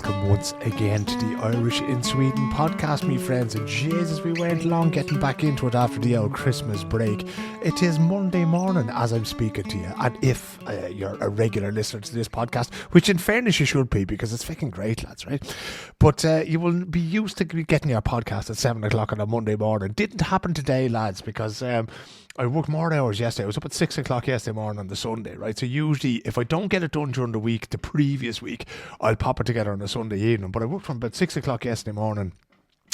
welcome once again to the Irish in Sweden podcast, me friends. And Jesus, we went long getting back into it after the old Christmas break. It is Monday morning as I'm speaking to you, and if you're a regular listener to this podcast, which in fairness you should be, because it's fucking great, lads, right? But you will be used to getting your podcast at 7 o'clock on a Monday morning. Didn't happen today, lads, because I worked more hours yesterday. I was up at 6 o'clock yesterday morning on the Sunday, right? So usually if I don't get it done during the week, the previous week, I'll pop it together on a Sunday evening. But I worked from about 6 o'clock yesterday morning.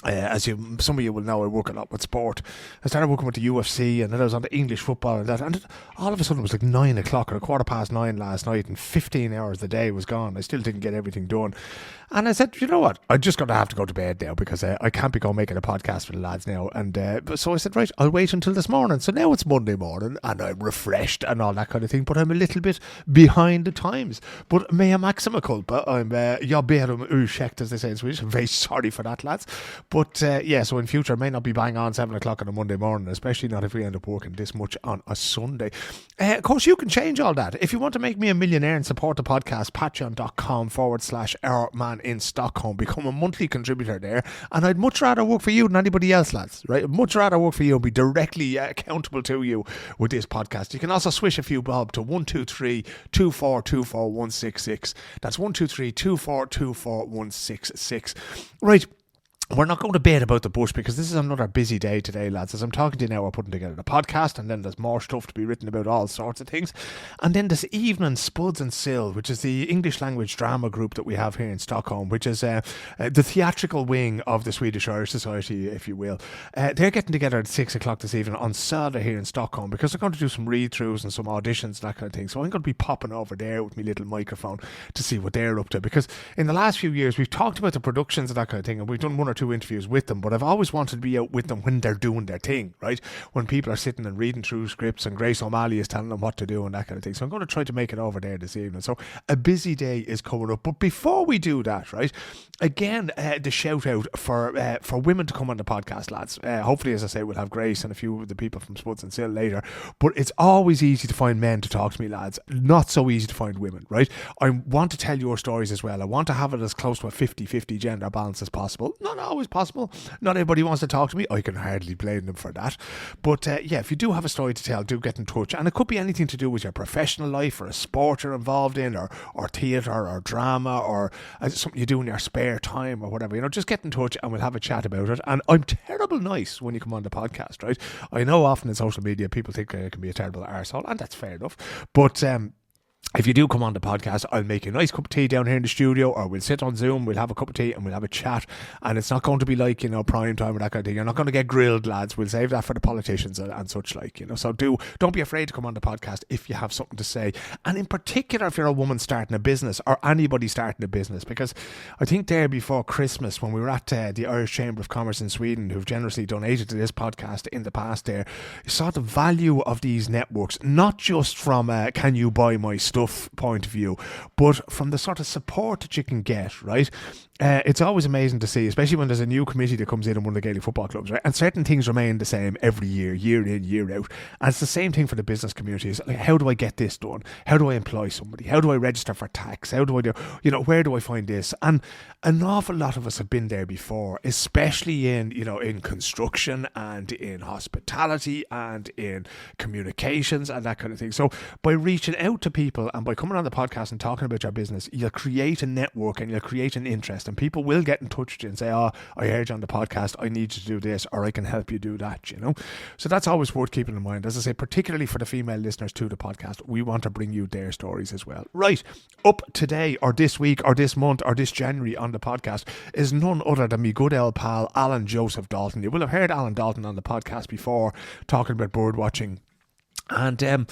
Some of you will know, I work a lot with sport. I started working with the UFC, and then I was on the English football and that, and all of a sudden it was like 9 o'clock or 9:15 last night, and 15 hours the day was gone. I still didn't get everything done, and I said, you know what, I'm just going to have to go to bed now, because I can't be going making a podcast for the lads now. And so I said, right, I'll wait until this morning. So now it's Monday morning and I'm refreshed and all that kind of thing, but I'm a little bit behind the times. But mea maxima culpa, I'm jag ber om ursäkt, as they say in Swedish. I'm very sorry for that, lads. But so in future I may not be bang on 7 o'clock on a Monday morning, especially not if we end up working this much on a Sunday. Of course, you can change all that. If you want to make me a millionaire and support the podcast, patreon.com/OurMan in Stockholm. Become a monthly contributor there, and I'd much rather work for you than anybody else, lads, right? I'd much rather work for you and be directly accountable to you with this podcast. You can also swish a few bob to 123 2424 166. That's 123 2424 166. Right. We're not going to beat about the bush, because this is another busy day today, lads. As I'm talking to you now, we're putting together the podcast, and then there's more stuff to be written about all sorts of things. And then this evening, Spuds and Sill, which is the English language drama group that we have here in Stockholm, which is the theatrical wing of the Swedish Irish Society, if you will. They're getting together at 6 o'clock this evening on Saturday here in Stockholm, because they're going to do some read-throughs and some auditions and that kind of thing. So I'm going to be popping over there with my little microphone to see what they're up to, because in the last few years we've talked about the productions and that kind of thing, and we've done one or two interviews with them, but I've always wanted to be out with them when they're doing their thing, right? When people are sitting and reading through scripts and Grace O'Malley is telling them what to do and that kind of thing. So I'm going to try to make it over there this evening. So a busy day is coming up. But before we do that, right, again, the shout out for women to come on the podcast, lads. Hopefully, as I say, we'll have Grace and a few of the people from Spuds and Sill later. But it's always easy to find men to talk to me, lads. Not so easy to find women, right? I want to tell your stories as well. I want to have it as close to a 50-50 gender balance as possible. Not always possible. Not everybody wants to talk to me. I can hardly blame them for that. But if you do have a story to tell, do get in touch. And it could be anything to do with your professional life, or a sport you're involved in, or theatre, or drama, or something you do in your spare time, or whatever. You know, just get in touch and we'll have a chat about it. And I'm terrible nice when you come on the podcast, right? I know often in social media people think I can be a terrible arsehole, and that's fair enough. But if you do come on the podcast, I'll make you a nice cup of tea down here in the studio, or we'll sit on Zoom, we'll have a cup of tea and we'll have a chat. And it's not going to be like, prime time or that kind of thing. You're not going to get grilled, lads. We'll save that for the politicians and such like, So don't be afraid to come on the podcast if you have something to say. And in particular, if you're a woman starting a business, or anybody starting a business, because I think there before Christmas, when we were at the Irish Chamber of Commerce in Sweden, who've generously donated to this podcast in the past there, you saw the value of these networks, not just from can you buy my stuff point of view, but from the sort of support that you can get, right? It's always amazing to see, especially when there's a new committee that comes in one of the Gaelic football clubs, right? And certain things remain the same every year, year in, year out. And it's the same thing for the business community. It's like, how do I get this done? How do I employ somebody? How do I register for tax? How do I do, where do I find this? And an awful lot of us have been there before, especially in construction and in hospitality and in communications and that kind of thing. So by reaching out to people and by coming on the podcast and talking about your business, you'll create a network and you'll create an interest. And people will get in touch with you and say, I heard you on the podcast, I need you to do this, or I can help you do that, So that's always worth keeping in mind. As I say, particularly for the female listeners to the podcast, we want to bring you their stories as well. Right, up today, or this week, or this month, or this January on the podcast is none other than my good old pal, Alan Joseph Dalton. You will have heard Alan Dalton on the podcast before, talking about bird watching. And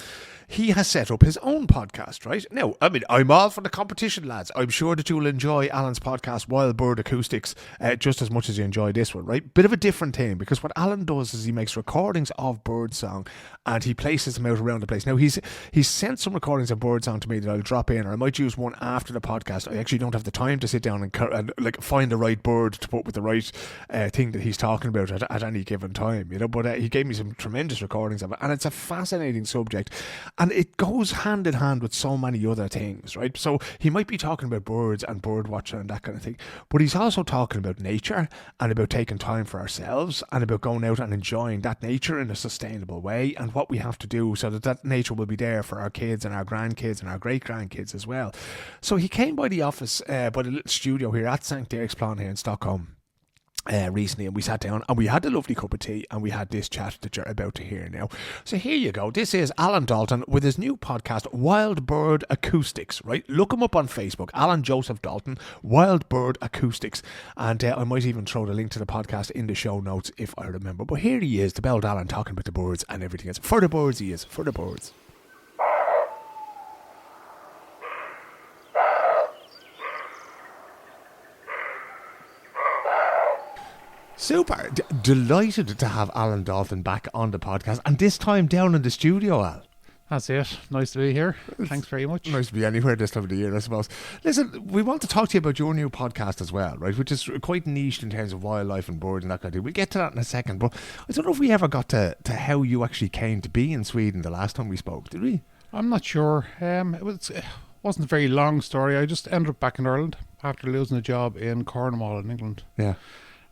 he has set up his own podcast, right? Now, I'm all for the competition, lads. I'm sure that you'll enjoy Alan's podcast, Bird Acoustics, just as much as you enjoy this one, right? Bit of a different thing, because what Alan does is he makes recordings of birdsong and he places them out around the place. Now, he's sent some recordings of birdsong to me that I'll drop in, or I might use one after the podcast. I actually don't have the time to sit down and find the right bird to put with the right thing that he's talking about at any given time, But he gave me some tremendous recordings of it, and it's a fascinating fascinating subject, and it goes hand in hand with so many other things, right? So he might be talking about birds and bird watching and that kind of thing, but he's also talking about nature and about taking time for ourselves and about going out and enjoying that nature in a sustainable way, and what we have to do so that that nature will be there for our kids and our grandkids and our great grandkids as well. So he came by the office, by the little studio here at St. Eriksplan here in Stockholm recently, and we sat down and we had a lovely cup of tea and we had this chat that you're about to hear now. So here you go. This is Alan Dalton with his new podcast, Wild Bird Acoustics, right? Look him up on Facebook, Alan Joseph Dalton, Wild Bird Acoustics, and I might even throw the link to the podcast in the show notes if I remember. But here he is, the Bald Alan, talking about the birds and everything else. For the birds he is, for the birds. Super. Delighted to have Alan Dalton back on the podcast, and this time down in the studio, Al. That's it. Nice to be here. Thanks very much. Nice to be anywhere this time of the year, I suppose. Listen, we want to talk to you about your new podcast as well, right? Which is quite niche in terms of wildlife and birds and that kind of thing. We'll get to that in a second, but I don't know if we ever got to how you actually came to be in Sweden the last time we spoke, did we? I'm not sure. It wasn't a very long story. I just ended up back in Ireland after losing a job in Cornwall in England. Yeah.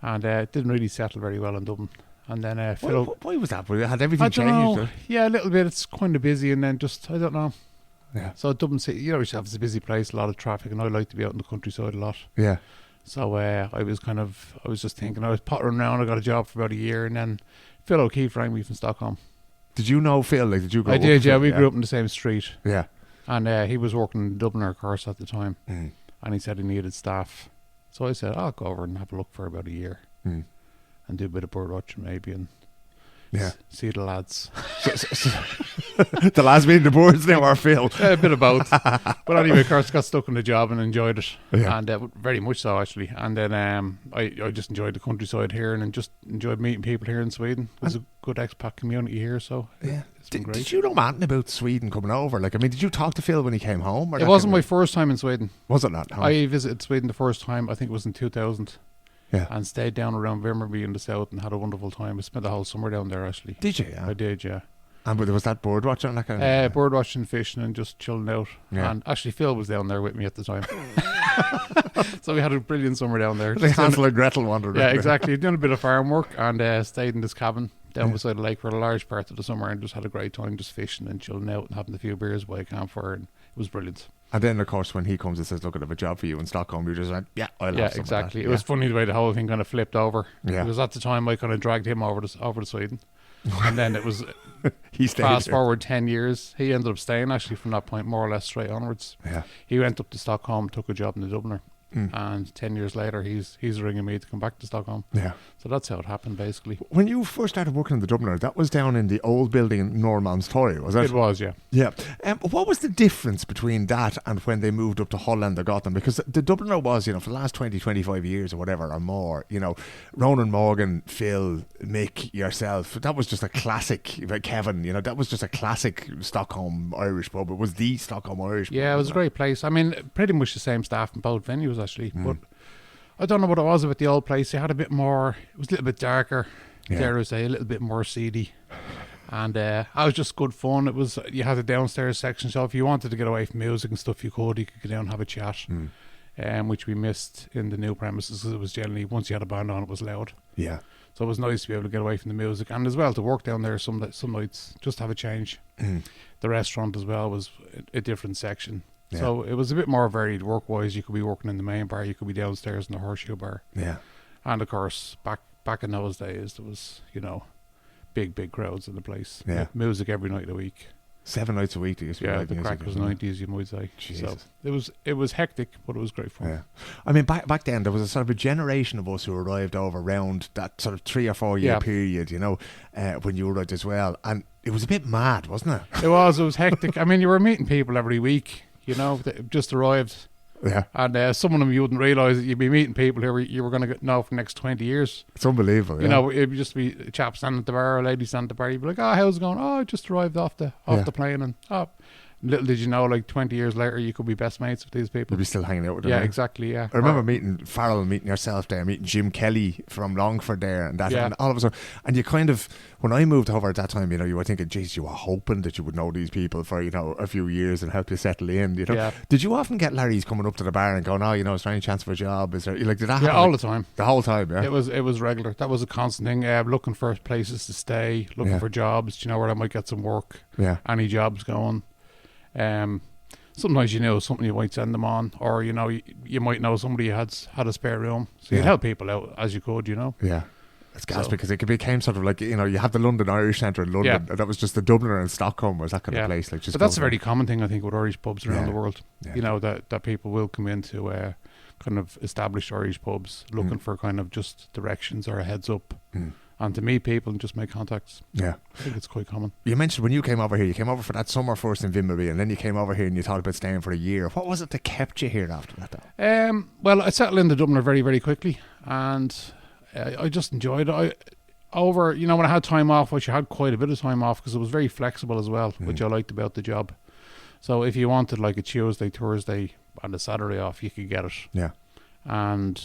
And didn't really settle very well in Dublin. And then why was that? Had everything changed? Know. Yeah, a little bit. It's kind of busy, and then just I don't know. Yeah. So Dublin City, yourself, it's a busy place, a lot of traffic, and I like to be out in the countryside a lot. Yeah. So I was just thinking, I was pottering around. I got a job for about a year, and then Phil O'Keefe rang me from Stockholm. Did you know Phil? Like, did you grow up? I did. Yeah, Phil? we grew up in the same street. Yeah. And he was working in the Dubliner course at the time, and he said he needed staff. So I said, I'll go over and have a look for about a year. And do a bit of bird watching maybe, and see the lads. The lads being the birds now, or Phil? A bit of both. But anyway, of course, got stuck in the job and enjoyed it. Yeah. And very much so, actually. And then I just enjoyed the countryside here, and just enjoyed meeting people here in Sweden. There's a good expat community here, so it's been great. Did you know anything about Sweden coming over? Like, I mean, did you talk to Phil when he came home? Or it wasn't my first time in Sweden. Was it not? No. I visited Sweden the first time, I think it was in 2000. Yeah. And stayed down around Vimmerby in the south and had a wonderful time. I spent the whole summer down there, actually. Did you? Yeah. I did, yeah. And was that bird watching? That kind of bird watching, fishing, and just chilling out. Yeah. And actually, Phil was down there with me at the time. So we had a brilliant summer down there. Like Hansel and Gretel wandered. Yeah, exactly. Doing a bit of farm work and stayed in this cabin down beside the lake for a large part of the summer, and just had a great time just fishing and chilling out and having a few beers by a campfire, and it was brilliant. And then, of course, when he comes and says, look, I have a job for you in Stockholm, you just went, I'll have some exactly. Of that. It was funny the way the whole thing kind of flipped over. Yeah. Because at the time I kind of dragged him over to Sweden. And then it was he stayed fast here. forward 10 years. He ended up staying actually from that point more or less straight onwards. Yeah. He went up to Stockholm, took a job in the Dubliner. And 10 years later, he's ringing me to come back to Stockholm. Yeah. So that's how it happened, basically. When you first started working in the Dubliner, that was down in the old building in Norrmalmstorg, was it? It was, yeah. Yeah. What was the difference between that and when they moved up to Holland or Gotham? Because the Dubliner was, for the last 20, 25 years or whatever, or more, Ronan Morgan, Phil, Mick, yourself, that was just a classic, Kevin, that was just a classic Stockholm Irish pub. It was the Stockholm Irish pub. Yeah, it was a great place. I mean, pretty much the same staff in both venues, actually. But I don't know what it was about the old place. It had a bit more, it was a little bit darker, dare I say, a little bit more seedy. And it was just good fun. It was, you had a downstairs section, so if you wanted to get away from music and stuff, you could go down and have a chat, which we missed in the new premises, because it was generally, once you had a band on, it was loud. Yeah. So it was nice to be able to get away from the music, and as well to work down there some nights, just have a change. The restaurant as well was a different section. Yeah. So it was a bit more varied work-wise. You could be working in the main bar, you could be downstairs in the Horseshoe Bar. Yeah. And of course, back in those days, there was, big crowds in the place. Yeah. Music every night of the week. 7 nights a week. Yeah, the crack was 90s, you might say. Jesus. So it was hectic, but it was great fun. Yeah. I mean, back then, there was a sort of a generation of us who arrived over around that sort of 3 or 4 year period, when you arrived as well. And it was a bit mad, wasn't it? It was hectic. I mean, you were meeting people every week, that just arrived. Yeah. And some of them you wouldn't realise that you'd be meeting people who you were going to know for the next 20 years. It's unbelievable. It would just be a chap standing at the bar or a lady standing at the bar. You'd be like, how's it going? I just arrived off the plane. And little did you know, like 20 years later, you could be best mates with these people. You'll be still hanging out with them. Yeah, eh? exactly. Yeah. I remember meeting Farrell, meeting yourself there, meeting Jim Kelly from Longford there, and that, Yeah. and all of a sudden, and you kind of, when I moved over at that time, you know, you were thinking, geez, you were hoping that you would know these people for, you know, a few years and help you settle in, you know. Yeah. Did you often get Larry's coming up to the bar and going, oh, you know, is there any chance for a job? Is there, like, did that Yeah, happen? all the time. The whole time, yeah? It was regular. That was a constant thing. Looking for places to stay, looking Yeah. for jobs. You know, where I might get some work. Yeah. Any jobs going. Sometimes you know something you might send them on, or you know you might know somebody who had a spare room, so you'd Yeah. help people out as you could. You know. Yeah. It's gas So- because it became sort of like, you know, you have the London Irish Centre in London, Yeah. and that was just the Dubliner and Stockholm was that kind Yeah. of place. Like, just But that's a going very common thing, I think, with Irish pubs around Yeah. the world. Yeah. You know, that people will come into kind of established Irish pubs looking for kind of just directions or a heads up, and to meet people and just make contacts. Yeah. I think it's quite common. You mentioned when you came over here, you came over for that summer first in Vimmerby, and then you came over here and you thought about staying for a year. What was it that kept you here after that, though? Well, I settled into Dubliner very, very quickly, and I just enjoyed it. You know, when I had time off, which I had quite a bit of time off because it was very flexible as well, which I liked about the job. So if you wanted like a Tuesday, Thursday, and a Saturday off, you could get it. Yeah. And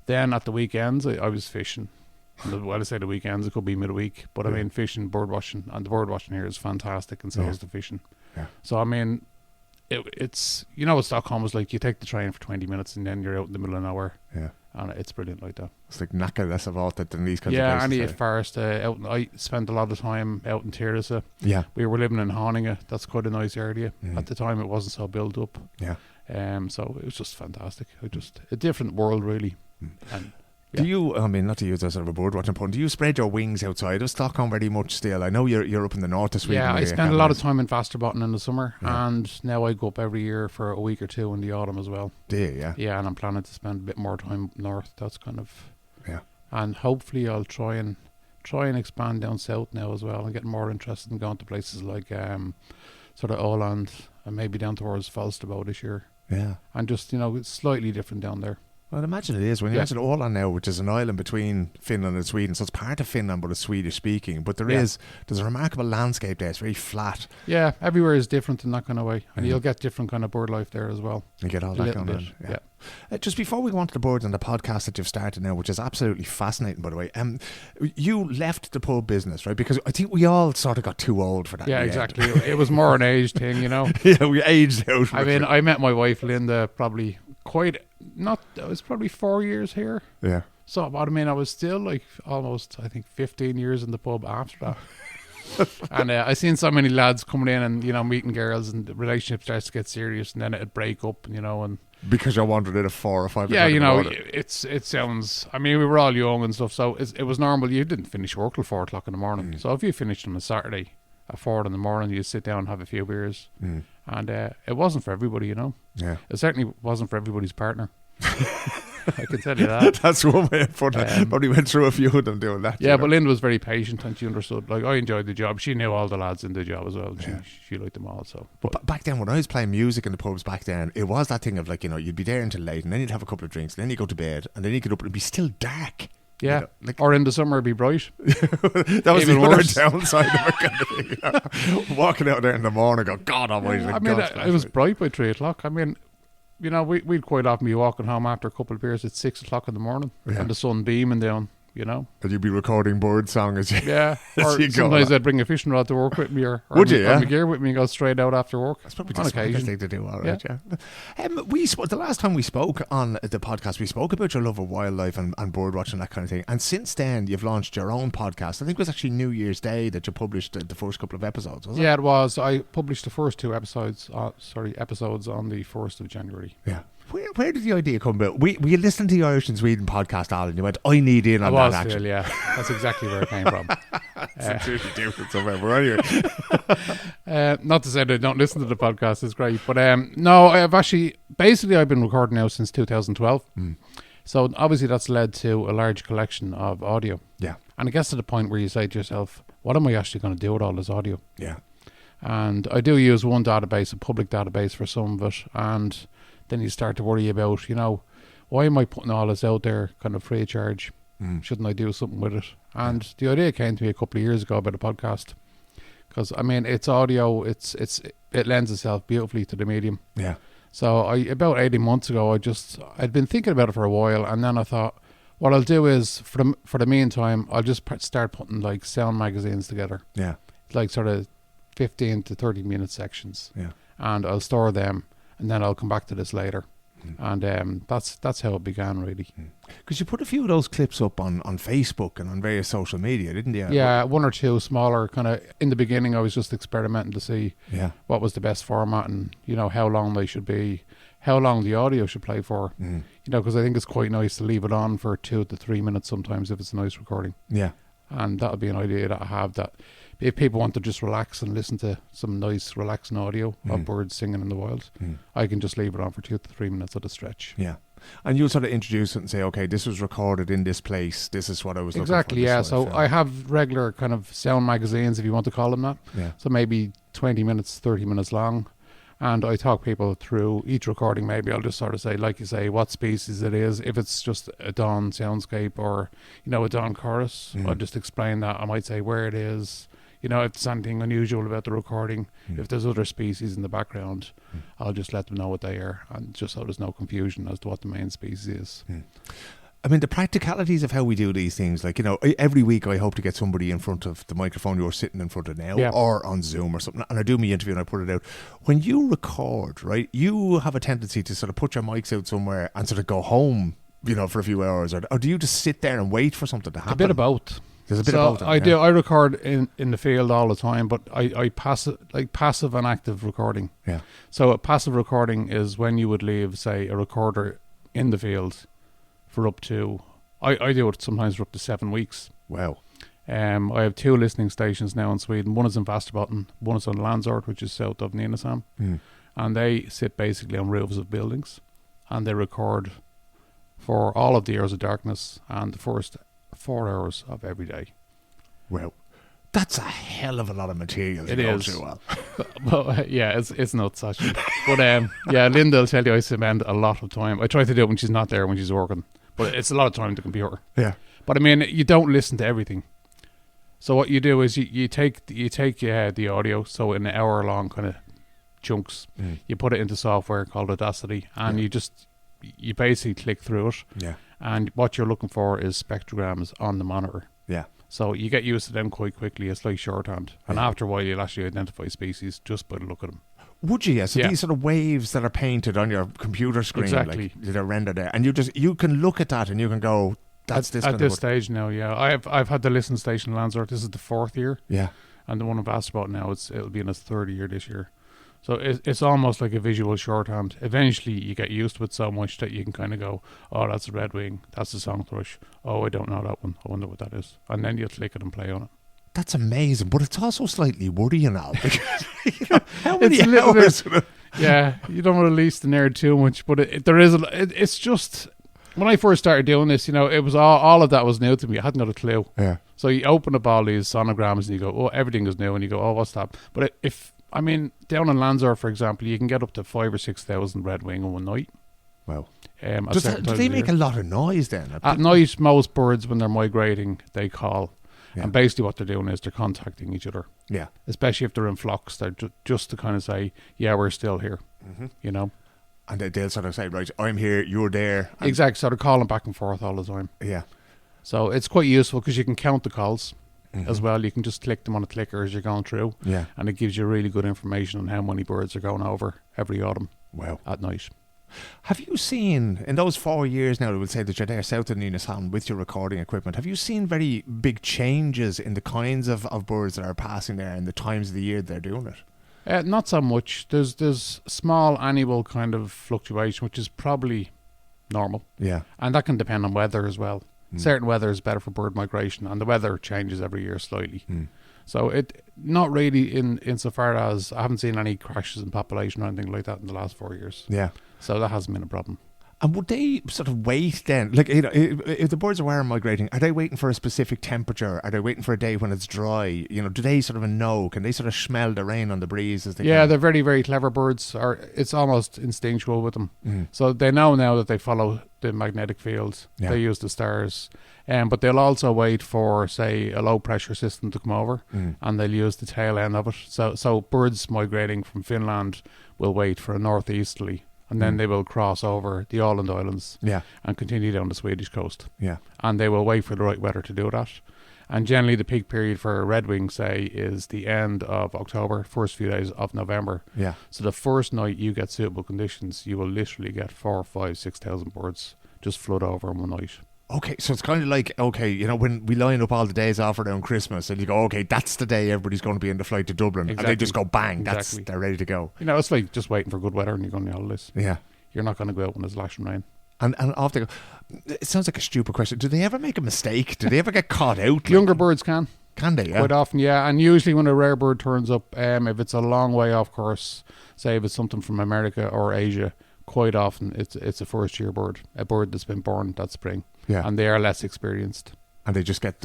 then at the weekends, I was fishing. Well, I say the weekends, it could be midweek, but I mean fishing, bird watching, and the bird watching here is fantastic, and so is the fishing. Yeah. So I mean, it's, you know what Stockholm was like. You take the train for 20 minutes and then you're out in the middle of nowhere. Yeah. And it's brilliant like that. It's like Nacka less of all than these kinds Yeah, of and places. at first, I spent a lot of time out in Tirza. Yeah. We were living in Haninge. That's quite a nice area. Mm. At the time, it wasn't so built up. Yeah. So it was just fantastic. A different world, really. And Do you, I mean, not to use as sort of a bird watching pun, do you spread your wings outside of Stockholm very much still? I know you're up in the north of Sweden. yeah, I where spend you a lot have of time in Västerbotten in the summer, Yeah. and now I go up every year for a week or two in the autumn as well. Do you, yeah? Yeah, and I'm planning to spend a bit more time north. That's kind of, Yeah. and hopefully I'll try and expand down south now as well. I'm getting more interested in going to places like sort of Åland and maybe down towards Falsterbo this year. Yeah. And just, you know, it's slightly different down there. Well, I'd imagine it is. When you Yeah. mention Åland now, which is an island between Finland and Sweden, so it's part of Finland but it's Swedish speaking. But there's a remarkable landscape there. It's very flat. Yeah, everywhere is different in that kind of way, and you'll get different kind of bird life there as well. You get all A that little going bit, on. yeah. Just before we go on to the birds and the podcast that you've started now, which is absolutely fascinating, by the way, you left the pub business, right? Because I think we all sort of got too old for that. Yeah, in the exactly. end. it was more an age thing, you know. Yeah, we aged out. I mean, I met my wife Linda probably it was probably 4 years here. yeah. So, but I mean, I was still like almost, I think, 15 years in the pub after that. And I seen so many lads coming in and, you know, meeting girls, and the relationship starts to get serious, and then it'd break up, you know, and Because you're wandering in at 4 or 5 yeah, you know, morning. it sounds, I mean, we were all young and stuff, so it was normal. You didn't finish work till 4 o'clock in the morning. So if you finished on a Saturday at 4 in the morning, you sit down and have a few beers. And it wasn't for everybody, you know. Yeah. It certainly wasn't for everybody's partner. I can tell you that. That's one way of putting it. Probably went through a few of them doing that. Yeah, you but know. Lynn was very patient, and she understood. Like, I enjoyed the job. She knew all the lads in the job as well. She liked them all. So, But back then, when I was playing music in the pubs back then, it was that thing of like, you know, you'd be there until late, and then you'd have a couple of drinks, and then you go to bed, and then you get up, and it'd be still dark. yeah. You know, like, Or in the summer, it'd be bright. that was even the other worse. downside of it. Kind of thing, you know. Walking out there in the morning, go, God Almighty! I mean, it was bright by 3 o'clock. I mean, you know, we'd quite often be walking home after a couple of beers at 6 o'clock in the morning, Yeah. and the sun beaming down. You know. And you'd be recording bird song as you. Yeah. As Or you go sometimes along. I'd bring a fishing rod to work with me, or Would you, yeah? my gear with me, and go straight out after work. That's probably on the smartest occasion. thing to do, all right, yeah. The last time we spoke on the podcast, we spoke about your love of wildlife and bird watching, that kind of thing. And since then, you've launched your own podcast. I think it was actually New Year's Day that you published the first couple of episodes, was it? Yeah, it was. I published the first 2 episodes. Episodes on the 1st of January. Yeah. Where did the idea come about? Were you listening to the Irish in Sweden podcast, Alan, and you went, I need in on I that was, action? Phil, yeah. That's exactly where it came from. It's really different somewhere. But anyway. Not to say that I don't listen to the podcast, it's great. But no, I've been recording now since 2012. So obviously that's led to a large collection of audio. Yeah. And it gets to the point where you say to yourself, what am I actually going to do with all this audio? Yeah. And I do use one database, a public database for some of it. And then you start to worry about, you know, why am I putting all this out there kind of free of charge? Shouldn't I do something with it? And the idea came to me a couple of years ago about a podcast. Because, I mean, it's audio, it's it lends itself beautifully to the medium. Yeah. So about 18 months ago, I'd been thinking about it for a while, and then I thought, what I'll do is, for the meantime, I'll just start putting like sound magazines together. Yeah. Like sort of 15 to 30 minute sections. Yeah. And I'll store them, and then I'll come back to this later. And that's how it began, really. Because you put a few of those clips up on Facebook and on various social media, didn't you? Yeah, one or two smaller kind of. In the beginning, I was just experimenting to see what was the best format, and how long they should be, how long the audio should play for. Because I think it's quite nice to leave it on for 2 to 3 minutes sometimes if it's a nice recording. Yeah. And that would be an idea that I have, that if people want to just relax and listen to some nice relaxing audio of birds singing in the wild, I can just leave it on for 2 to 3 minutes at a stretch. Yeah. And you'll sort of introduce it and say, okay, this was recorded in this place. This is what I was looking for. Exactly, yeah. So I have regular kind of sound magazines, if you want to call them that. Yeah. So maybe 20 minutes, 30 minutes long. And I talk people through each recording. Maybe I'll just sort of say, like you say, what species it is. If it's just a dawn soundscape or, a dawn chorus, I'll just explain that. I might say where it is. If there's anything unusual about the recording, if there's other species in the background, I'll just let them know what they are, and just so there's no confusion as to what the main species is. I mean, the practicalities of how we do these things, like, every week I hope to get somebody in front of the microphone you're sitting in front of now, or on Zoom or something, and I do my interview and I put it out. When you record, right, you have a tendency to sort of put your mics out somewhere and sort of go home, for a few hours, or do you just sit there and wait for something to happen? A bit of both. There's a bit of both. I do. I record in the field all the time, but I passive and active recording. Yeah. So a passive recording is when you would leave, say, a recorder in the field for up to, I do it sometimes for up to 7 weeks. Wow. I have 2 listening stations now in Sweden. One is in Västerbotten, one is on Landsort, which is south of Nynäshamn. And they sit basically on roofs of buildings, and they record for all of the hours of darkness and the first 4 hours of every day. Well, that's a hell of a lot of material. It is. Well, yeah, it's nuts actually. But Linda will tell you I spend a lot of time. I try to do it when she's not there, when she's working. But it's a lot of time to the computer. Yeah. But I mean, you don't listen to everything. So what you do is you take the audio, so in hour long kind of chunks, you put it into software called Audacity, and you basically click through it. Yeah. And what you're looking for is spectrograms on the monitor. Yeah. So you get used to them quite quickly. It's like shorthand. And after a while, you'll actually identify species just by the look of them. Would you? So these sort of waves that are painted on your computer screen, exactly, that are rendered there, and you can look at that and you can go, that's this. At this stage now, yeah. I've had the listen station in Landsort. This is the 4th year. Yeah. And the one in Västerbotten now, it'll be in its 3rd year this year. So it's almost like a visual shorthand. Eventually, you get used to it so much that you can kind of go, oh, that's a redwing, that's a song thrush. Oh, I don't know that one. I wonder what that is. And then you click it and play on it. That's amazing, but it's also slightly worrying, Al. Because, how many hours? Yeah, you don't want to release the nerd too much, but it's just, when I first started doing this, it was all of that was new to me. I hadn't got a clue. Yeah. So you open up all these sonograms and you go, oh, everything is new, and you go, oh, what's that? But down in Landsort, for example, you can get up to 5,000 or 6,000 redwing in one night. Wow. Do they make a lot of noise then? At night, most birds, when they're migrating, they call. Yeah. And basically what they're doing is they're contacting each other. Yeah. Especially if they're in flocks. They're just to kind of say, yeah, we're still here. And they'll sort of say, right, I'm here, you're there. Exactly. So they're calling back and forth all the time. Yeah. So it's quite useful because you can count the calls as well. You can just click them on a clicker as you're going through. Yeah. And it gives you really good information on how many birds are going over every autumn. Wow. At night. Have you seen, in those 4 years now, I would say that you're there south of Nynäshamn with your recording equipment, have you seen very big changes in the kinds of birds that are passing there and the times of the year they're doing it? Not so much. There's small annual kind of fluctuation, which is probably normal. Yeah. And that can depend on weather as well. Certain weather is better for bird migration, and the weather changes every year slightly. So it not really insofar as I haven't seen any crashes in population or anything like that in the last 4 years. Yeah. So that hasn't been a problem. And would they sort of wait then? Like, you know, if the birds are migrating, are they waiting for a specific temperature? Are they waiting for a day when it's dry? You know, do they sort of know? Can they sort of smell the rain on the breeze as they Yeah, can? they're very, very clever birds. It's almost instinctual with them. So they know now that they follow the magnetic fields. Yeah. They use the stars. But they'll also wait for, say, a low pressure system to come over, and they'll use the tail end of it. So birds migrating from Finland will wait for a northeasterly, and then they will cross over the Åland Islands and continue down the Swedish coast. Yeah. And they will wait for the right weather to do that. And generally the peak period for a redwing, say, is the end of October, first few days of November. Yeah. So the first night you get suitable conditions, you will literally get 4,000, 5,000, 6,000 birds just flood over in one night. Okay, so it's kind of like, okay, you know, when we line up all the days off around Christmas and you go, okay, that's the day everybody's going to be in the flight to Dublin. Exactly. And they just go bang, Exactly. they're ready to go. You know, it's like just waiting for good weather and you're going on holidays. Yeah. You're not going to go out when there's lashing rain. And off they go. It sounds like a stupid question. Do they ever make a mistake? Do they ever get caught out? Like, Younger birds can. Can they? Yeah. Quite often, yeah. And usually when a rare bird turns up, if it's a long way off course, say if it's something from America or Asia, quite often it's a first year bird, a bird that's been born that spring. Yeah. And they are less experienced. And they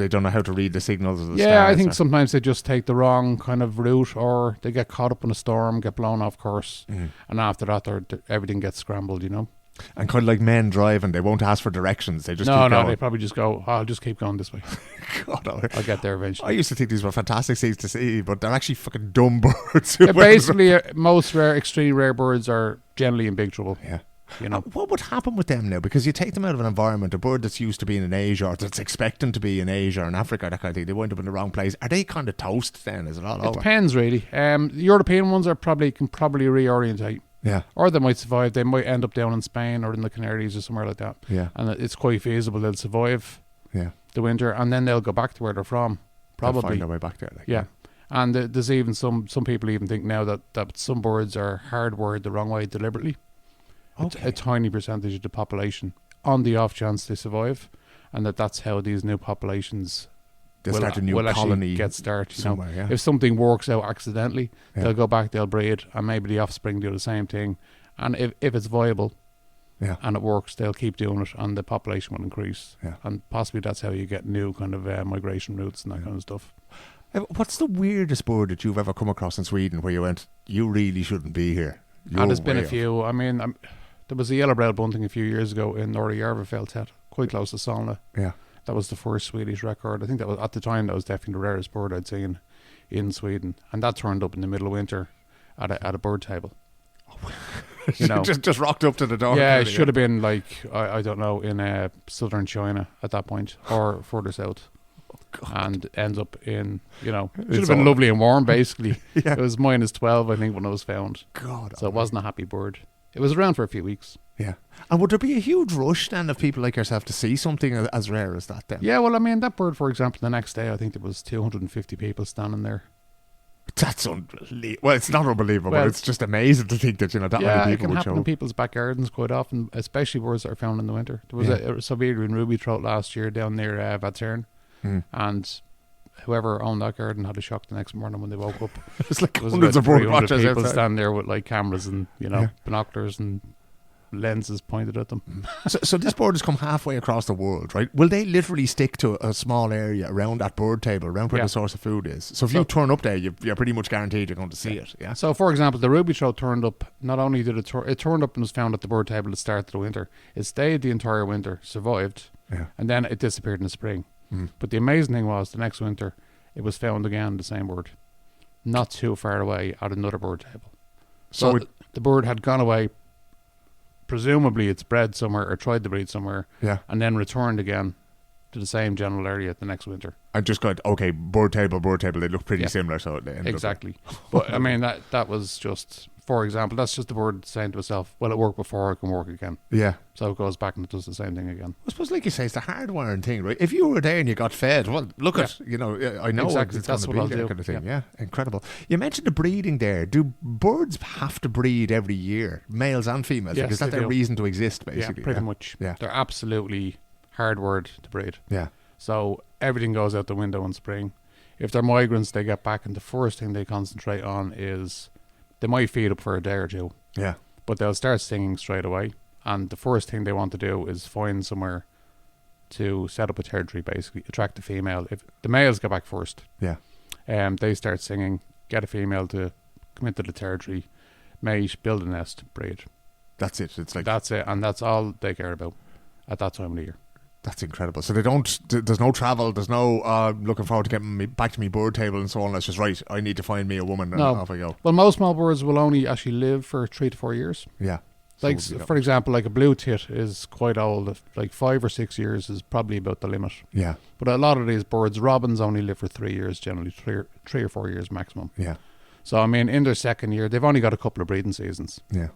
don't know how to read the signals of the Yeah, stars. I think sometimes they just take the wrong kind of route, or they get caught up in a storm, get blown off course, and after that everything gets scrambled, you know. And kind of like men driving, they won't ask for directions. They just No, keep going. they probably just go, I'll just keep going this way. God, I'll get there I eventually. used to think these were fantastic things to see, but they're actually fucking dumb birds. Basically, most extreme rare birds are generally in big trouble. Yeah. You know. What would happen with them now? Because you take them out of an environment, a bird that's used to being in Asia or that's expecting to be in Asia or in Africa, that kind of thing, they wind up in the wrong place. Are they kind of toast then? Is it all It over? depends, really. The European ones can probably reorientate. Yeah. Or they might survive. They might end up down in Spain or in the Canaries or somewhere like that. Yeah. And it's quite feasible they'll survive the winter, and then they'll go back to where they're from. They'll Probably. find their way back there. Like, Yeah. And there's even some people even think now that some birds are hardwired the wrong way deliberately. Okay. A tiny percentage of the population, on the off chance they survive, and that's how these new populations They'll start a new will colony actually get started. You know? somewhere, yeah. If something works out accidentally, Yeah. they'll go back, they'll breed, and maybe the offspring do the same thing. And if it's viable Yeah. and it works, they'll keep doing it, and the population will increase. Yeah. And possibly that's how you get new kind of migration routes and that kind of stuff. What's the weirdest bird that you've ever come across in Sweden where you went, you really shouldn't be here? And there's been way a off. few. I mean, there was a yellow-browed bunting a few years ago in Norrjärvafältet, quite close to Solna. Yeah. That was the first Swedish record. I think that was at the time that was definitely the rarest bird I'd seen in Sweden, and that turned up in the middle of winter at a bird table. You know, just rocked up to the door. yeah, it should have been like I don't know, in southern China at that point or further south. And ends up in, you know, should have been lovely and warm basically. Yeah. It was -12 I think when it was found. God. So it wasn't a happy bird. It was around for a few weeks. Yeah. And would there be a huge rush then of people like yourself to see something as rare as that then? Yeah, well, I mean, that bird, for example, the next day I think there was 250 people standing there. That's unbelievable. Well, it's not unbelievable, Well, but it's just amazing to think that, you know, that Yeah, many it people can would happen show in up. people's back gardens quite often, especially birds that are found in the winter. There was Yeah. a Siberian ruby trout last year down near Vatern, and whoever owned that garden had a shock the next morning when they woke up. It's like There was hundreds about of bird 300 watchers people outside. standing there with like cameras and, you know, Yeah. binoculars and lenses pointed at them. So this bird has come halfway across the world, right? Will they literally stick to a small area around that bird table, around where Yeah. the source of food is? So if you turn up there, you're pretty much guaranteed you're going to see it, yeah? So, for example, the ruby trout turned up. Not only did it turned up and was found at the bird table at the start of the winter. It stayed the entire winter, survived, Yeah. and then it disappeared in the spring. But the amazing thing was, the next winter, it was found again, the same bird, not too far away at another bird table. So the bird had gone away. Presumably, it's bred somewhere or tried to breed somewhere, Yeah. and then returned again to the same general area the next winter. I just got, okay, bird table, they look pretty Yeah. similar, so they end up- Exactly. But I mean, that was just, for example, that's just the bird saying to itself, well, it worked before, it can work again. Yeah. So it goes back and it does the same thing again. I suppose, like you say, it's the hardwiring thing, right? If you were there and you got fed, well, look at, you know, I know Exactly, it's that's going what to be I'll there do. kind of thing. Yeah. Yeah, incredible. You mentioned the breeding there. Do birds have to breed every year, males and females? Yes, Like, is that they their do. reason to exist, basically? Yeah, pretty much. Yeah. They're absolutely hardwired to breed. Yeah. So everything goes out the window in spring. If they're migrants, they get back, and the first thing they concentrate on is they might feed up for a day or two, Yeah. but they'll start singing straight away. And the first thing they want to do is find somewhere to set up a territory, basically attract the female. If the males get back first, they start singing, get a female to come into the territory, mate, build a nest, breed. That's it. It's like that's it, and that's all they care about at that time of the year. That's incredible. So they don't. There's no travel. There's no looking forward to getting me back to me bird table and so on. It's just right. I need to find me a woman, and off I go. Well, most small birds will only actually live for 3 to 4 years. Yeah. Like, for example, like a blue tit is quite old. Like 5 or 6 years is probably about the limit. Yeah. But a lot of these birds, robins only live for 3 years, generally 3 or 4 years maximum. Yeah. So, I mean, in their second year, they've only got a couple of breeding seasons. Yeah.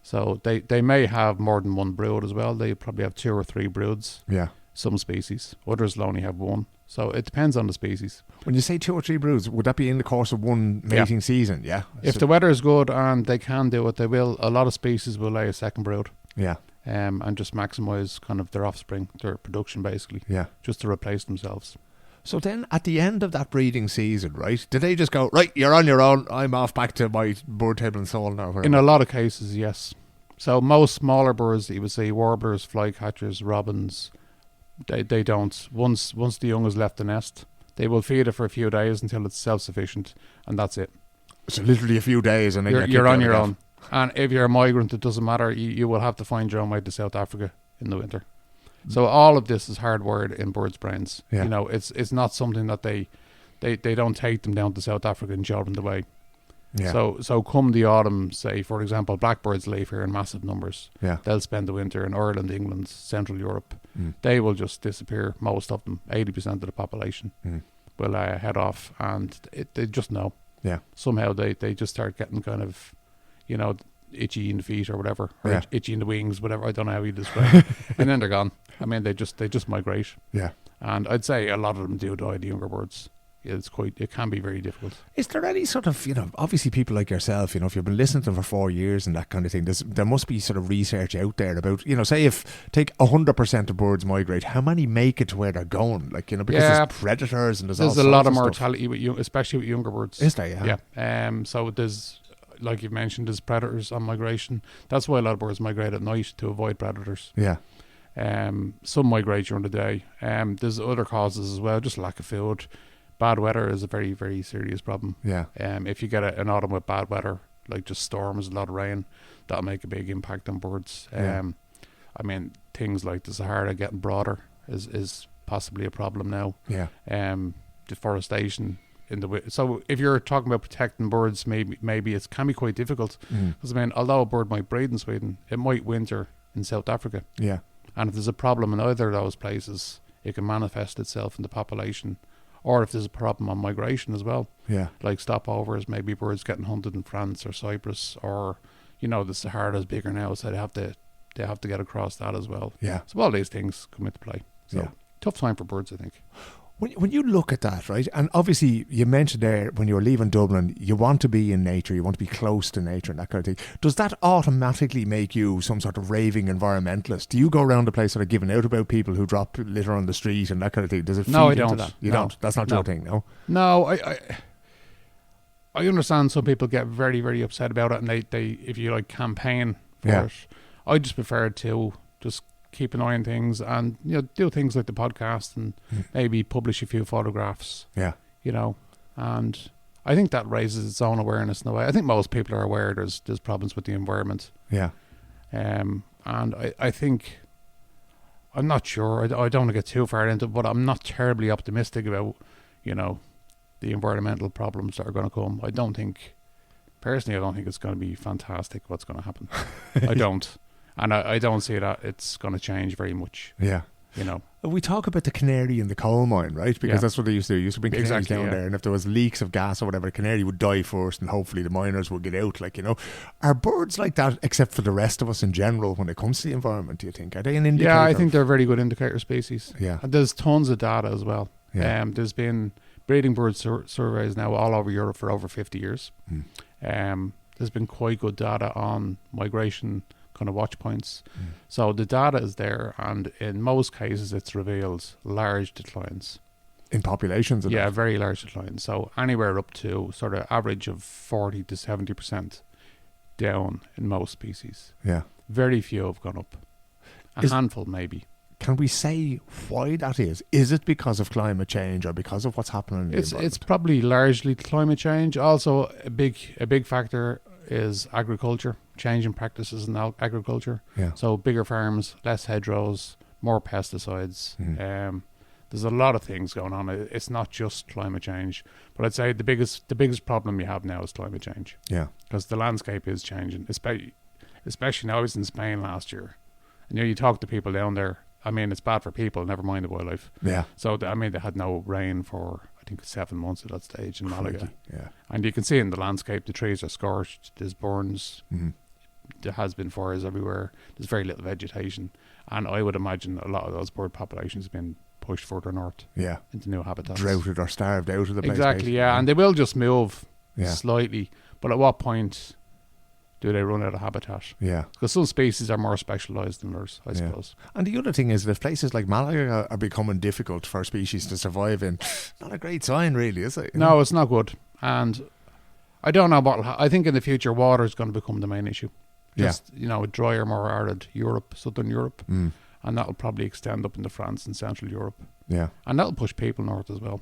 So they may have more than one brood as well. They probably have 2 or 3 broods. Yeah. Some species. Others will only have 1. So it depends on the species. When you say 2 or 3 broods, would that be in the course of one mating season? Yeah. If the weather is good and they can do it, they will. A lot of species will lay a second brood. Yeah. And just maximise kind of their offspring, their production basically. Yeah. Just to replace themselves. So then at the end of that breeding season, right, did they just go, right, you're on your own, I'm off back to my bird table and so on? Or in a lot of cases, yes. So most smaller birds, you would say warblers, flycatchers, robins, they don't. Once the young has left the nest, they will feed it for a few days until it's self-sufficient, and that's it. So literally a few days and then you're on your own. And if you're a migrant, it doesn't matter. You will have to find your own way to South Africa in the winter. So all of this is hardwired in birds' brains. Yeah. You know, it's not something that they don't take them down to South Africa and show them the way. Yeah. So come the autumn, say for example, blackbirds live here in massive numbers. Yeah. They'll spend the winter in Ireland, England, Central Europe. They will just disappear. Most of them, 80% of the population, will head off, and they just know. Yeah. Somehow they just start getting kind of, you know, itchy in the feet or whatever, or itchy in the wings, whatever. I don't know how you describe it. And then they're gone. I mean, they just migrate. Yeah. And I'd say a lot of them do die, the younger birds. It can be very difficult. Is there any sort of, you know, obviously people like yourself, you know, if you've been listening to them for 4 years and that kind of thing, there must be sort of research out there about, you know, say if take 100% of birds migrate, how many make it to where they're going? Like, you know, because there's predators and there's all a sorts lot of stuff. mortality with especially with younger birds. Is there? Yeah. Yeah. So there's, like you've mentioned, there's predators on migration. That's why a lot of birds migrate at night, to avoid predators. Yeah. Some migrate during the day. There's other causes as well, just lack of food. Bad weather is a very, very serious problem. Yeah. If you get an autumn with bad weather, like just storms, a lot of rain, that'll make a big impact on birds. I mean, things like the Sahara getting broader is possibly a problem now. Yeah. Deforestation so if you're talking about protecting birds, maybe it can be quite difficult. Because I mean, although a bird might breed in Sweden, it might winter in South Africa. Yeah. And if there's a problem in either of those places, it can manifest itself in the population. Or if there's a problem on migration as well. Yeah. Like stopovers, maybe birds getting hunted in France or Cyprus, or, you know, the Sahara is bigger now, so they have to get across that as well. Yeah. So all these things come into play. So tough time for birds, I think. When you look at that, right, and obviously you mentioned there when you were leaving Dublin, you want to be in nature, you want to be close to nature and that kind of thing. Does that automatically make you some sort of raving environmentalist? Do you go around the place sort of giving out about people who drop litter on the street and that kind of thing? Does it feed into that? You don't? That's not your thing, no? No, I understand some people get very, very upset about it, and they if you like campaign for it. I just prefer to just keep an eye on things and, you know, do things like the podcast and maybe publish a few photographs. Yeah. You know, and I think that raises its own awareness in a way. I think most people are aware there's problems with the environment. Yeah. And I think, I'm not sure, I don't want to get too far into it, but I'm not terribly optimistic about, you know, the environmental problems that are going to come. Personally, I don't think it's going to be fantastic what's going to happen. I don't. And I don't see that it's going to change very much. Yeah. You know. We talk about the canary in the coal mine, right? Because that's what they used to do. Used to bring canaries down there, and if there was leaks of gas or whatever, the canary would die first, and hopefully the miners would get out. Like, you know, are birds like that, except for the rest of us in general, when it comes to the environment? Do you think, are they an indicator? Yeah, I think they're very good indicator species. Yeah, and there's tons of data as well. Yeah. There's been breeding bird surveys now all over Europe for over 50 years. There's been quite good data on migration kind of watch points. So the data is there, and in most cases it's revealed large declines in populations. Yeah, very large declines. So anywhere up to sort of average of 40 to 70% down in most species. Yeah. Very few have gone up. A handful, maybe. Can we say why that is? Is it because of climate change or because of what's happening in the environment? It's probably largely climate change. Also, a big factor is agriculture, changing practices in agriculture. Yeah. So bigger farms, less hedgerows, more pesticides. There's a lot of things going on. It's not just climate change, but I'd say the biggest problem you have now is climate change. Yeah. Because the landscape is changing, especially now. I was in Spain last year, and you talk to people down there. I mean, it's bad for people, never mind the wildlife. Yeah. So, they had no rain for, I think, 7 months at that stage in Malaga. Yeah. And you can see in the landscape, the trees are scorched, there's burns, Mm-hmm. there has been fires everywhere, there's very little vegetation. And I would imagine a lot of those bird populations have been pushed further north into new habitats. Droughted or starved out of the place. Exactly, basically. yeah. And they will just move Yeah. slightly. But at what point do they run out of habitat? Yeah. Because some species are more specialised than others, I suppose. And the other thing is that if places like Malaga are becoming difficult for species to survive in, not a great sign really, is it? No, it's not good. And I don't know I think in the future water is going to become the main issue. Just, drier, more arid southern Europe. Mm. And that'll probably extend up into France and Central Europe. Yeah. And that'll push people north as well.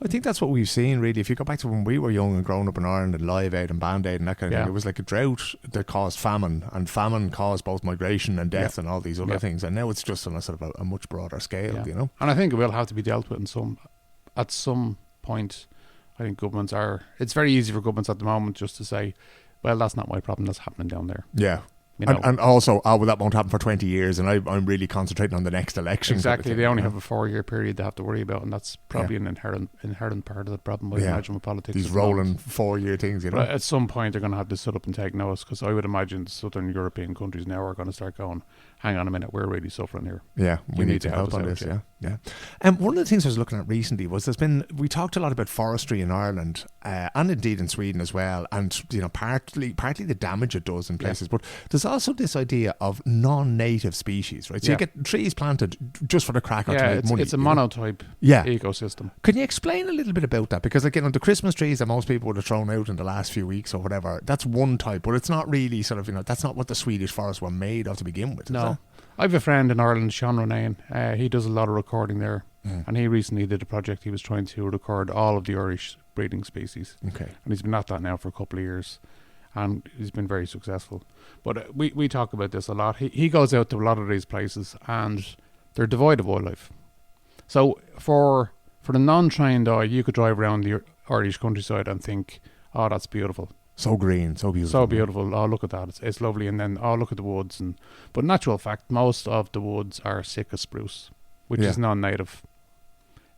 I think that's what we've seen really. If you go back to when we were young and growing up in Ireland and Live Aid and Band Aid and that kind of thing, it was like a drought that caused famine, and famine caused both migration and death and all these other things. And now it's just on a sort of a much broader scale, And I think it will have to be dealt with at some point. I think it's very easy for governments at the moment just to say, well, that's not my problem, that's happening down there. Yeah. And also, that won't happen for 20 years, and I'm really concentrating on the next election. Exactly, they only have a 4-year period they have to worry about, and that's probably an inherent part of the problem, I imagine, with politics. These rolling 4-year things, But at some point, they're going to have to sit up and take notice, because I would imagine the southern European countries now are going to start going, hang on a minute, we're really suffering here. Yeah, we need to help on this, yeah. One of the things I was looking at recently was we talked a lot about forestry in Ireland, and indeed in Sweden as well, and partly the damage it does in places, but there's also this idea of non-native species, right? So you get trees planted just for the crack or to make money. It's a monotype ecosystem. Can you explain a little bit about that? Because again, the Christmas trees that most people would have thrown out in the last few weeks or whatever, that's one type, but it's not really sort of, that's not what the Swedish forests were made of to begin with. No. I have a friend in Ireland, Sean Ronayne. He does a lot of recording there, and he recently did a project. He was trying to record all of the Irish breeding species. Okay. And he's been at that now for a couple of years, and he's been very successful. But we talk about this a lot. He goes out to a lot of these places, and they're devoid of wildlife. So for the non-trained eye, you could drive around the Irish countryside and think, oh, that's beautiful. So green, so beautiful. So beautiful. Oh, look at that. It's lovely. And then, oh, look at the woods. But in actual fact, most of the woods are Sitka spruce, which is non-native.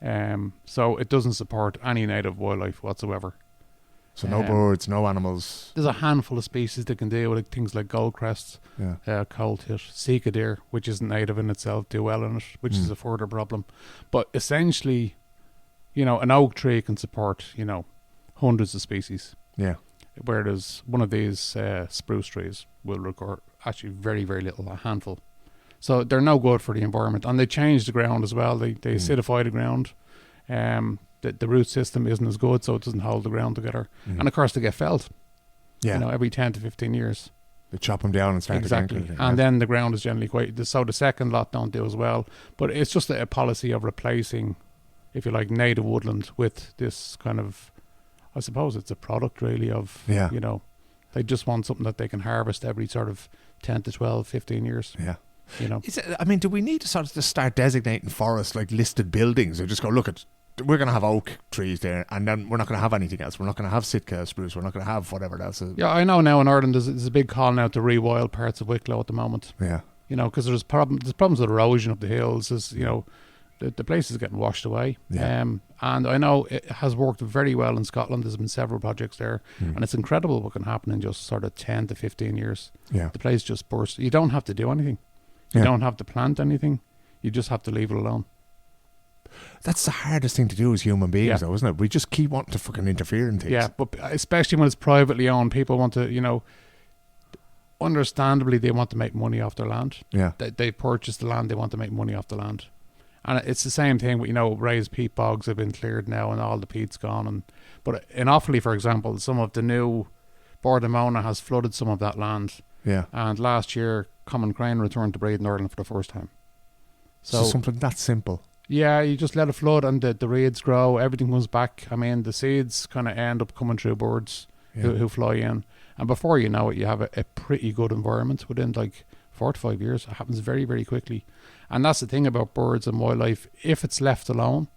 So it doesn't support any native wildlife whatsoever. So no birds, no animals. There's a handful of species that can deal with things like goldcrests, coal tit, Sika deer, which isn't native in itself, do well in it, which is a further problem. But essentially, an oak tree can support, hundreds of species. Yeah. Whereas one of these spruce trees will record actually very, very little, a handful. So they're no good for the environment. And they change the ground as well. They acidify the ground. The root system isn't as good, so it doesn't hold the ground together. And of course, they get felled. Yeah. Every 10 to 15 years. They chop them down and start exactly. again. And then the ground is generally so the second lot don't do as well. But it's just a policy of replacing, if you like, native woodland with this kind of, I suppose it's a product really of, they just want something that they can harvest every sort of 10 to 12, 15 years. Yeah. Do we need to sort of just start designating forests like listed buildings, or just go, look, we're going to have oak trees there, and then we're not going to have anything else. We're not going to have Sitka spruce. We're not going to have whatever else. Yeah, I know now in Ireland there's a big call now to rewild parts of Wicklow at the moment. Yeah. Because there's problems with erosion of the hills. The place is getting washed away. Yeah. And I know it has worked very well in Scotland. There's been several projects there, and it's incredible what can happen in just sort of 10 to 15 years. Yeah. The place just bursts. You don't have to do anything. You don't have to plant anything. You just have to leave it alone. That's the hardest thing to do as human beings, though, isn't it? We just keep wanting to fucking interfere in things. Yeah, but especially when it's privately owned, people want to, understandably, they want to make money off their land. Yeah. They purchased the land, they want to make money off the land. And it's the same thing with, raised peat bogs have been cleared now and all the peat's gone. But in Offaly, for example, some of the new Bordemona has flooded some of that land. Yeah. And last year, common crane returned to breed in Ireland for the first time. So something that simple. Yeah, you just let it flood and the reeds grow, everything comes back. I mean, the seeds kind of end up coming through birds who fly in. And before you know it, you have a pretty good environment within like 4 to 5 years. It happens very, very quickly. And that's the thing about birds and wildlife. If it's left alone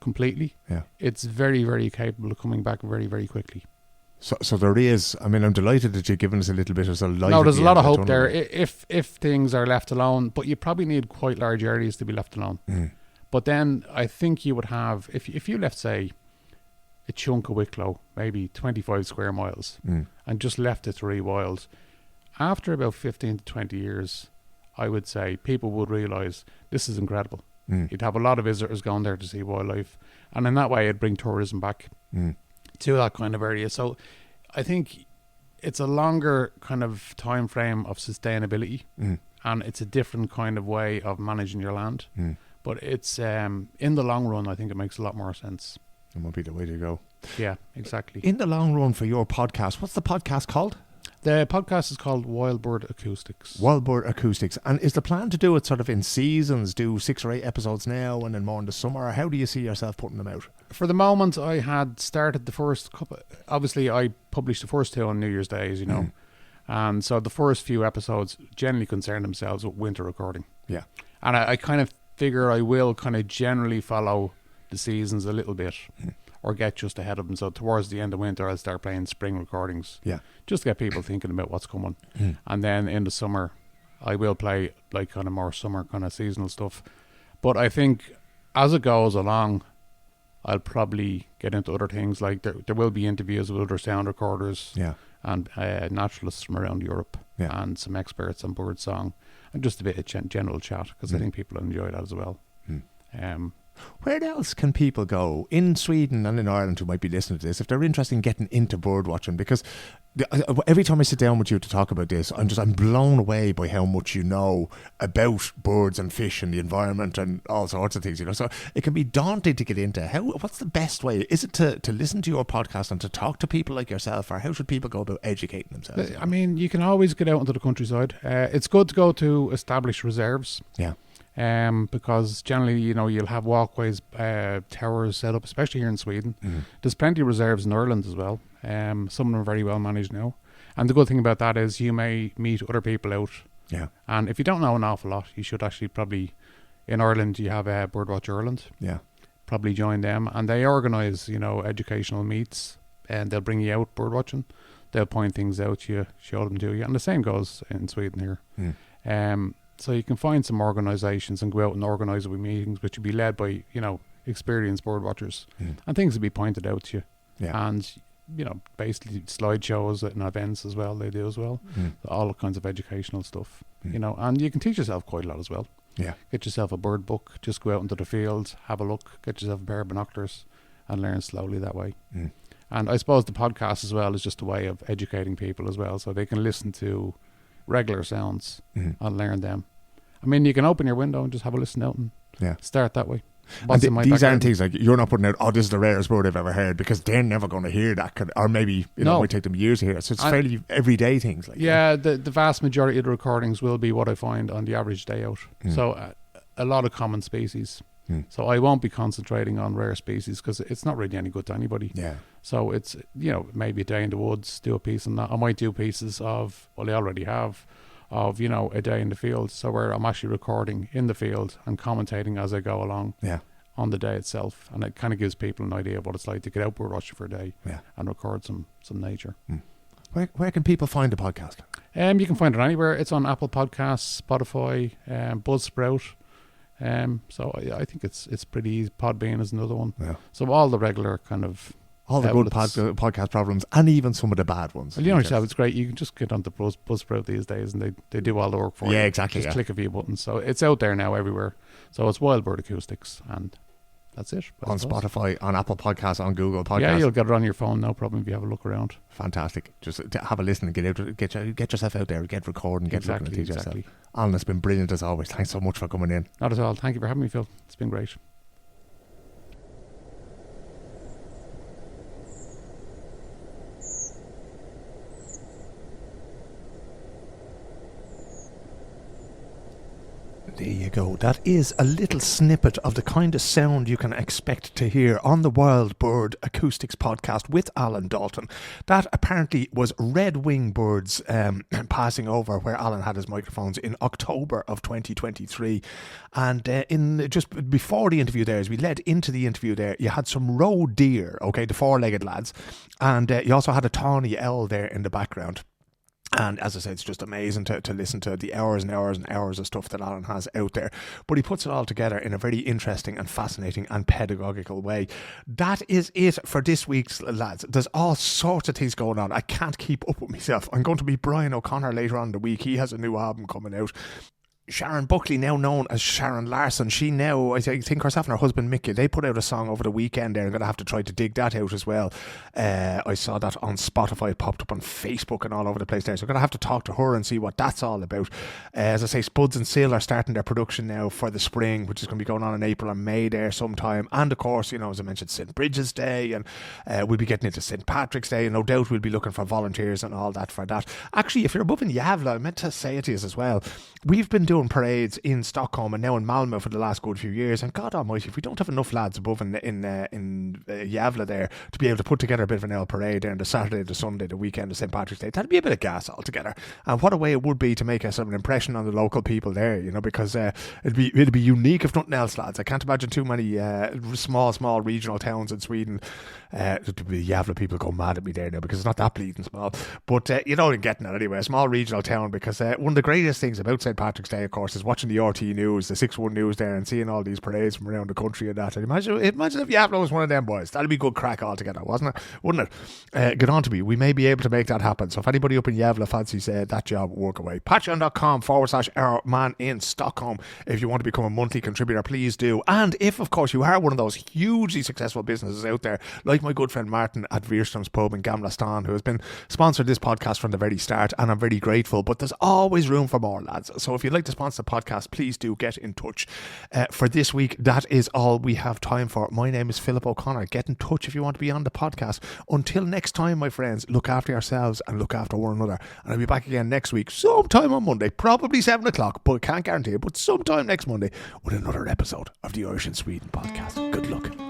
completely, it's very, very capable of coming back very, very quickly. So there is, I mean, I'm delighted that you've given us a little bit of light. No, there's a lot of hope there if things are left alone, but you probably need quite large areas to be left alone. But then I think you would have, if you left, say, a chunk of Wicklow, maybe 25 square miles, and just left it to rewild, after about 15 to 20 years, I would say people would realise this is incredible. You'd have a lot of visitors going there to see wildlife, and in that way it'd bring tourism back to that kind of area. So I think it's a longer kind of time frame of sustainability, and it's a different kind of way of managing your land. But it's in the long run, I think it makes a lot more sense. It might be the way to go. Yeah, exactly. In the long run for your podcast, what's the podcast called? The podcast is called Bird Acoustics. Bird Acoustics. And is the plan to do it sort of in seasons, do 6 or 8 episodes now and then more in the summer? Or how do you see yourself putting them out? For the moment, I had started the first couple. Obviously, I published the first 2 on New Year's Day, as you know. And so the first few episodes generally concern themselves with winter recording. Yeah. And I kind of figure I will kind of generally follow the seasons a little bit. Or get just ahead of them. So towards the end of winter, I'll start playing spring recordings. Yeah. Just to get people thinking about what's coming. And then in the summer, I will play like kind of more summer kind of seasonal stuff. But I think as it goes along, I'll probably get into other things. Like there will be interviews with other sound recorders. Yeah. And naturalists from around Europe. Yeah. And some experts on bird song. And just a bit of general chat, because I think people enjoy that as well. Where else can people go in Sweden and in Ireland who might be listening to this if they're interested in getting into bird watching? Because every time I sit down with you to talk about this, I'm blown away by how much you know about birds and fish and the environment and all sorts of things. So it can be daunting to get into. What's the best way? Is it to listen to your podcast and to talk to people like yourself, or how should people go about educating themselves? I mean, you can always get out into the countryside. It's good to go to established reserves. Yeah. Because generally, you'll have walkways, towers set up, especially here in Sweden. There's plenty of reserves in Ireland as well. Some of them are very well managed now. And the good thing about that is you may meet other people out. Yeah. And if you don't know an awful lot, you should actually probably, in Ireland, you have Birdwatch Ireland. Yeah. Probably join them. And they organise, educational meets, and they'll bring you out bird watching. They'll point things out to you, show them to you. And the same goes in Sweden here. So you can find some organisations and go out and organise with meetings, which will be led by, experienced bird watchers. And things will be pointed out to you. Yeah. And, basically slideshows and events as well, they do as well. All kinds of educational stuff, and you can teach yourself quite a lot as well. Yeah. Get yourself a bird book, just go out into the field, have a look, get yourself a pair of binoculars and learn slowly that way. And I suppose the podcast as well is just a way of educating people as well, so they can listen to regular sounds and learn them. I mean, you can open your window and just have a listen out and start that way. These aren't things like you're not putting out, this is the rarest bird I've ever heard, because they're never going to hear that, or maybe it might take them years to hear it. So it's fairly everyday things. The vast majority of the recordings will be what I find on the average day out. So a lot of common species. So I won't be concentrating on rare species because it's not really any good to anybody. Yeah. So it's, maybe a day in the woods, do a piece on that. I might do pieces of, I already have, of, a day in the field. So where I'm actually recording in the field and commentating as I go along on the day itself. And it kind of gives people an idea of what it's like to get out bird watching for a day and record some nature. Where can people find the podcast? You can find it anywhere. It's on Apple Podcasts, Spotify, Buzzsprout. So I think it's pretty easy. Podbean is another one. Yeah. So all the regular kind of all the outlets. Good podcast problems, and even some of the bad ones. Well, yourself, it's great. You can just get onto Buzzsprout these days, and they do all the work for you. Yeah, exactly. Just click a few buttons. So it's out there now everywhere. So it's Bird Acoustics, and that's it. On Spotify, on Apple Podcasts, on Google Podcasts. Yeah, you'll get it on your phone, no problem if you have a look around. Fantastic. Just have a listen and get yourself out there, get recording, get looking at these yourself. Alan, it's been brilliant as always. Thanks so much for coming in. Not at all. Thank you for having me, Phil. It's been great. you go. That is a little snippet of the kind of sound you can expect to hear on the Wild Bird Acoustics podcast with Alan Dalton. That apparently was red wing birds passing over where Alan had his microphones in October of 2023. And in just before the interview there, as we led into the interview there, you had some roe deer, okay, the four-legged lads. And you also had a tawny owl there in the background. And as I said, it's just amazing to listen to the hours and hours and hours of stuff that Alan has out there. But he puts it all together in a very interesting and fascinating and pedagogical way. That is it for this week's lads. There's all sorts of things going on. I can't keep up with myself. I'm going to be Brian O'Connor later on in the week. He has a new album coming out. Sharon Buckley, now known as Sharon Larson, she now, I think herself and her husband Mickey, they put out a song over the weekend there. I'm going to have to try to dig that out as well. I saw that on Spotify, it popped up on Facebook and all over the place there. So I'm going to have to talk to her and see what that's all about. As I say, Spuds and Sill are starting their production now for the spring, which is going to be going on in April and May there sometime. And of course, you know, as I mentioned, St. Bridget's Day, and we'll be getting into St. Patrick's Day, and no doubt we'll be looking for volunteers and all that for that. Actually, if you're above in Yavla, I meant to say it to you as well, we've been doing parades in Stockholm and now in Malmö for the last good few years, and God almighty, if we don't have enough lads above in Yavla there to be able to put together a bit of an L parade there on the Saturday, the Sunday, the weekend of St. Patrick's Day, that'd be a bit of gas altogether. And what a way it would be to make a sort of an impression on the local people there, you know, because it'd be unique if nothing else, lads. I can't imagine too many small regional towns in Sweden. The Yavla people go mad at me there now because it's not that bleeding small, but you know what I'm getting at anyway. A small regional town, because one of the greatest things about St. Patrick's Day, of course, is watching the RT News, the 6-1 News there, and seeing all these parades from around the country and that. And imagine if Yavla was one of them boys. That'd be good crack altogether, wasn't it? Wouldn't it? Get on to me. We may be able to make that happen. So if anybody up in Yavla fancies that job, work away. Patreon.com/our man in Stockholm. If you want to become a monthly contributor, please do. And if, of course, you are one of those hugely successful businesses out there, like my good friend Martin at Veerstrom's Pub in Gamla Stan, who has been sponsored this podcast from the very start, and I'm very grateful. But there's always room for more, lads. So if you'd like to sponsor the podcast, please do get in touch. For this week, that is all we have time for. My name is Philip O'Connor. Get in touch if you want to be on the podcast. Until next time, my friends, look after yourselves and look after one another. And I'll be back again next week, sometime on Monday, probably 7 o'clock, but can't guarantee it, but sometime next Monday with another episode of the Irish in Sweden podcast. Good luck.